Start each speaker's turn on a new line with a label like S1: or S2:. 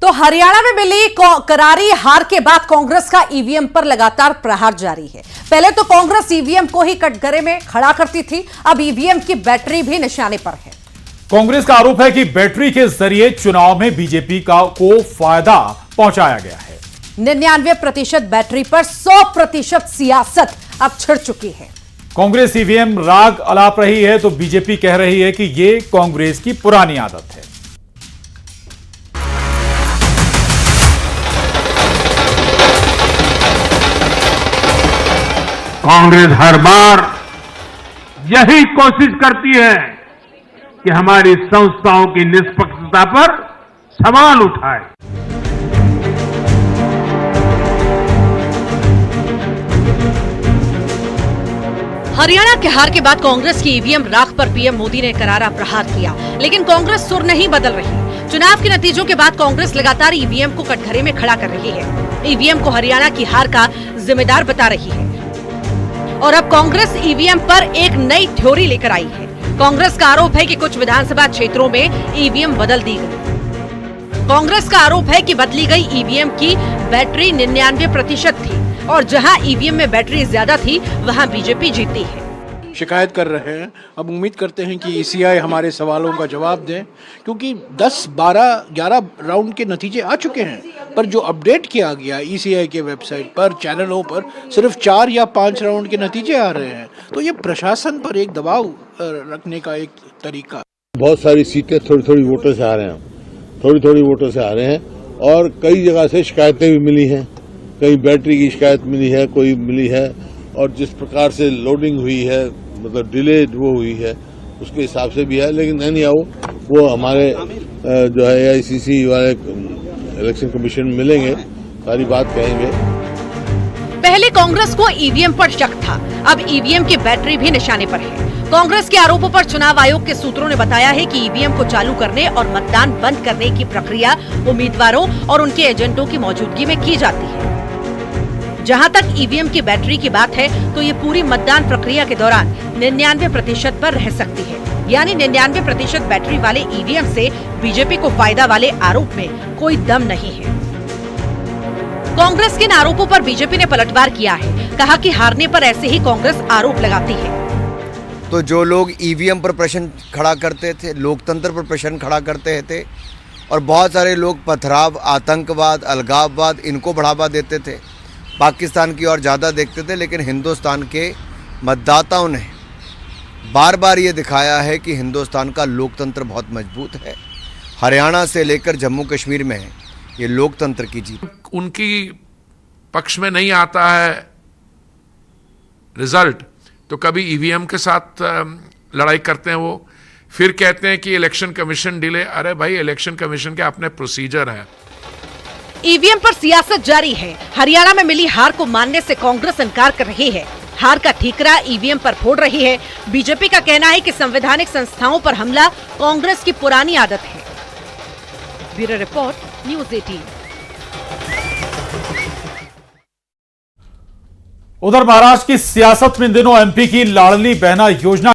S1: तो हरियाणा में मिली करारी हार के बाद कांग्रेस का ईवीएम पर लगातार प्रहार जारी है। पहले तो कांग्रेस ईवीएम को ही कटघरे में खड़ा करती थी, अब ईवीएम की बैटरी भी निशाने पर है।
S2: कांग्रेस का आरोप है कि बैटरी के जरिए चुनाव में बीजेपी को फायदा पहुंचाया गया है।
S1: 99% बैटरी पर 100% सियासत अब छिड़ चुकी है।
S2: कांग्रेस ईवीएम राग अलाप रही है तो बीजेपी कह रही है कि यह कांग्रेस की पुरानी आदत है।
S3: कांग्रेस हर बार यही कोशिश करती है कि हमारी संस्थाओं की निष्पक्षता पर सवाल उठाए।
S1: हरियाणा के हार के बाद कांग्रेस की ईवीएम राख पर पीएम मोदी ने करारा प्रहार किया, लेकिन कांग्रेस सुर नहीं बदल रही। चुनाव के नतीजों के बाद कांग्रेस लगातार ईवीएम को कटघरे में खड़ा कर रही है। ईवीएम को हरियाणा की हार का जिम्मेदार बता रही है और अब कांग्रेस ईवीएम पर एक नई थ्योरी लेकर आई है। कांग्रेस का आरोप है कि कुछ विधानसभा क्षेत्रों में ईवीएम बदल दी गई। कांग्रेस का आरोप है कि बदली गई ईवीएम की बैटरी 99% थी और जहां ईवीएम में बैटरी ज्यादा थी वहां बीजेपी जीती है।
S4: शिकायत कर रहे हैं। अब उम्मीद करते हैं कि ईसीआई हमारे सवालों का जवाब दें, क्योंकि 10, 12, 11 राउंड के नतीजे आ चुके हैं, पर जो अपडेट किया गया ईसीआई के वेबसाइट पर, चैनलों पर, सिर्फ 4 या 5 राउंड के नतीजे आ रहे हैं। तो ये प्रशासन पर एक दबाव रखने का एक तरीका।
S5: बहुत सारी सीटें थोड़ी वोटर से आ रहे हैं, थोड़ी वोटर से आ रहे हैं और कई जगह से शिकायतें भी मिली हैं। कहीं बैटरी की शिकायत मिली है, कोई मिली है, और जिस प्रकार से लोडिंग हुई है, मतलब डिले वो हुई है, उसके हिसाब से भी है। लेकिन नहीं आओ, वो हमारे जो है AICC वाले इलेक्शन कमीशन मिलेंगे, सारी बात कहेंगे।
S1: पहले कांग्रेस को ईवीएम पर शक था, अब ईवीएम की बैटरी भी निशाने पर है। कांग्रेस के आरोपों पर चुनाव आयोग के सूत्रों ने बताया है कि ईवीएम को चालू करने और मतदान बंद करने की प्रक्रिया उम्मीदवारों और उनके एजेंटों की मौजूदगी में की जाती है। जहां तक ईवीएम की बैटरी की बात है तो ये पूरी मतदान प्रक्रिया के दौरान 99% पर रह सकती है। यानी 99% बैटरी वाले ईवीएम से बीजेपी को फायदा वाले आरोप में कोई दम नहीं है। कांग्रेस के इन आरोपों पर बीजेपी ने पलटवार किया है, कहा कि हारने पर ऐसे ही कांग्रेस आरोप लगाती है।
S6: तो जो लोग ईवीएम पर प्रश्न खड़ा करते थे, लोकतंत्र पर प्रश्न खड़ा करते थे और बहुत सारे लोग पथराव, आतंकवाद, अलगाववाद इनको बढ़ावा देते थे, पाकिस्तान की ओर ज़्यादा देखते थे। लेकिन हिंदुस्तान के मतदाताओं ने बार बार ये दिखाया है कि हिंदुस्तान का लोकतंत्र बहुत मजबूत है। हरियाणा से लेकर जम्मू कश्मीर में ये लोकतंत्र की जीत।
S7: उनकी पक्ष में नहीं आता है रिजल्ट तो कभी ईवीएम के साथ लड़ाई करते हैं वो, फिर कहते हैं कि इलेक्शन कमीशन डिले। अरे भाई, इलेक्शन कमीशन के अपने प्रोसीजर है।
S1: ईवीएम पर सियासत जारी है। हरियाणा में मिली हार को मानने से कांग्रेस इनकार कर रही है, हार का ठीकरा ईवीएम पर फोड़ रही है। बीजेपी का कहना है कि संवैधानिक संस्थाओं पर हमला कांग्रेस की पुरानी आदत है। Bureau report, news 18।
S2: उधर महाराष्ट्र की सियासत में इन दिनों MP की लाडली बहना योजना